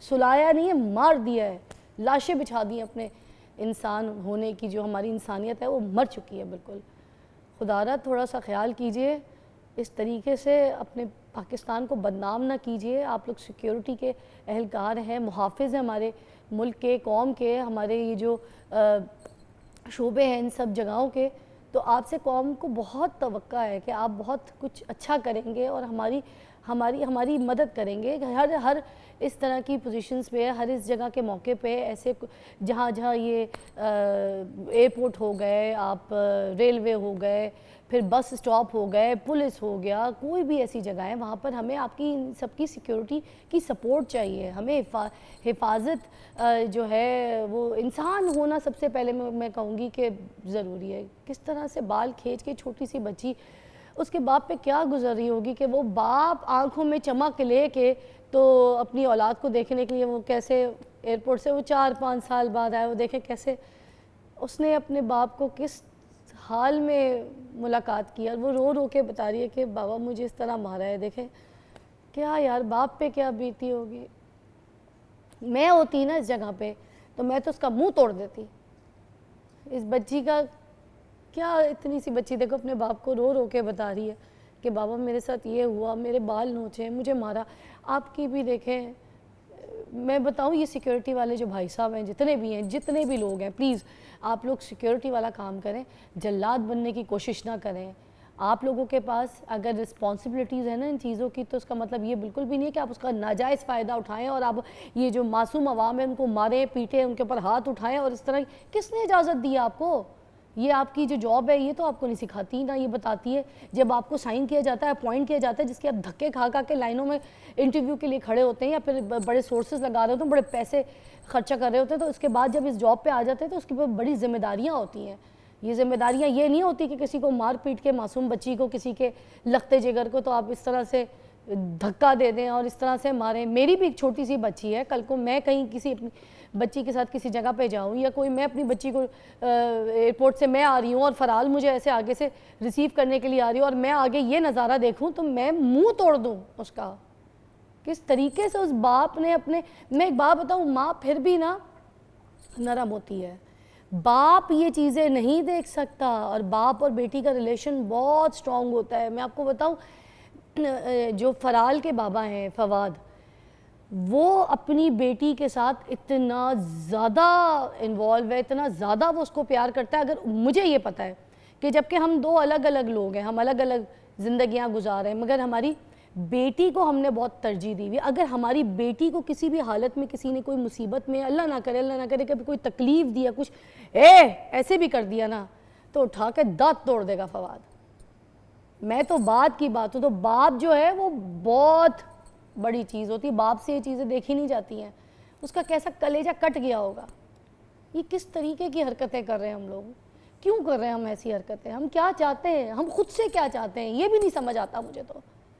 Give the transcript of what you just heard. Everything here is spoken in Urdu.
سلایا نہیں ہے، مار دیا ہے، لاشیں بچھا دی ہیں اپنے انسان ہونے کی، جو ہماری انسانیت ہے وہ مر چکی ہے بالکل. خدا را تھوڑا سا خیال کیجئے، اس طریقے سے اپنے پاکستان کو بدنام نہ کیجئے. آپ لوگ سیکیورٹی کے اہلکار ہیں، محافظ ہیں ہمارے ملک کے، قوم کے، ہمارے یہ جو شعبے ہیں ان سب جگہوں کے. تو آپ سے قوم کو بہت توقع ہے کہ آپ بہت کچھ اچھا کریں گے اور ہماری مدد کریں گے. ہر اس طرح کی پوزیشنز پہ، ہر اس جگہ کے موقع پہ، ایسے جہاں یہ ایئرپورٹ ہو گئے، آپ ریلوے ہو گئے، پھر بس اسٹاپ ہو گئے، پولیس ہو گیا، کوئی بھی ایسی جگہ ہے وہاں پر ہمیں آپ کی سب کی سیکیورٹی کی سپورٹ چاہیے. ہمیں حفاظت جو ہے وہ انسان ہونا سب سے پہلے میں کہوں گی کہ ضروری ہے. کس طرح سے بال کھینچ کے چھوٹی سی بچی، اس کے باپ پہ کیا گزر رہی ہوگی کہ وہ باپ آنکھوں میں چمک لے کے تو اپنی اولاد کو دیکھنے کے لیے وہ کیسے ایئرپورٹ سے وہ 4-5 سال بعد آئے. وہ دیکھیں کیسے اس نے اپنے باپ کو کس حال میں ملاقات کی، اور وہ رو رو کے بتا رہی ہے کہ بابا مجھے اس طرح مارا ہے. دیکھیں کیا یار باپ پہ کیا بیتی ہوگی. میں ہوتی نا اس جگہ پہ تو میں تو اس کا منہ توڑ دیتی. اس بچی کا کیا، اتنی سی بچی دیکھو اپنے باپ کو رو رو کے بتا رہی ہے کہ بابا میرے ساتھ یہ ہوا، میرے بال نوچے، مجھے مارا. آپ کی بھی دیکھیں، میں بتاؤں یہ سیکیورٹی والے جو بھائی صاحب ہیں، جتنے بھی ہیں، جتنے بھی لوگ ہیں، پلیز آپ لوگ سیکیورٹی والا کام کریں، جلاد بننے کی کوشش نہ کریں. آپ لوگوں کے پاس اگر رسپانسبلٹیز ہیں نا ان چیزوں کی، تو اس کا مطلب یہ بالکل بھی نہیں ہے کہ آپ اس کا ناجائز فائدہ اٹھائیں اور آپ یہ جو معصوم عوام ہے ان کو ماریں پیٹیں، ان کے اوپر ہاتھ اٹھائیں. اور اس طرح کس نے اجازت دی آپ کو؟ یہ آپ کی جو جاب ہے یہ تو آپ کو نہیں سکھاتی نا، یہ بتاتی ہے جب آپ کو سائن کیا جاتا ہے، اپوائنٹ کیا جاتا ہے، جس کے آپ دھکے کھا کے لائنوں میں انٹرویو کے لیے کھڑے ہوتے ہیں یا پھر بڑے سورسز لگا رہے ہوتے ہیں، بڑے پیسے خرچہ کر رہے ہوتے ہیں، تو اس کے بعد جب اس جاب پہ آ جاتے ہیں تو اس کی بڑی ذمہ داریاں ہوتی ہیں. یہ ذمہ داریاں یہ نہیں ہوتی کہ کسی کو مار پیٹ کے، معصوم بچی کو، کسی کے لختے جگر کو تو آپ اس طرح سے دھکا دے دیں اور اس طرح سے ماریں. میری بھی ایک چھوٹی سی بچی ہے، کل کو میں کہیں کسی اپنی بچی کے ساتھ کسی جگہ پہ جاؤں یا کوئی میں اپنی بچی کو ایئرپورٹ سے میں آ رہی ہوں اور فرال مجھے ایسے آگے سے ریسیو کرنے کے لیے آ رہی ہوں اور میں آگے یہ نظارہ دیکھوں تو میں منہ توڑ دوں اس کا. کس طریقے سے اس باپ نے میں ایک بات بتاؤں، ماں پھر بھی نا نرم ہوتی ہے، باپ یہ چیزیں نہیں دیکھ سکتا، اور باپ اور بیٹی کا ریلیشن بہت سٹرونگ ہوتا ہے. میں آپ کو بتاؤں جو فرال کے بابا ہیں فواد، وہ اپنی بیٹی کے ساتھ اتنا زیادہ انوالو ہے، اتنا زیادہ وہ اس کو پیار کرتا ہے. اگر مجھے یہ پتہ ہے کہ جبکہ ہم دو الگ الگ لوگ ہیں، ہم الگ الگ زندگیاں گزار رہے ہیں، مگر ہماری بیٹی کو ہم نے بہت ترجیح دی ہوئی. اگر ہماری بیٹی کو کسی بھی حالت میں کسی نے کوئی مصیبت میں، اللہ نہ کرے کبھی کوئی تکلیف دیا، کچھ ایسے بھی کر دیا نا، تو اٹھا کے دانت توڑ دے گا فواد. میں تو بات کی بات ہوں، تو باپ جو ہے وہ بہت بڑی چیز ہوتی ہے. باپ سے یہ چیزیں دیکھی نہیں جاتی ہیں. اس کا کیسا کلیجہ کٹ گیا ہوگا. یہ کس طریقے کی حرکتیں کر رہے ہیں ہم لوگ؟ کیوں کر رہے ہیں ہم ایسی حرکتیں؟ ہم کیا چاہتے ہیں؟ ہم خود سے کیا چاہتے ہیں؟ یہ بھی نہیں سمجھ آتا مجھے تو.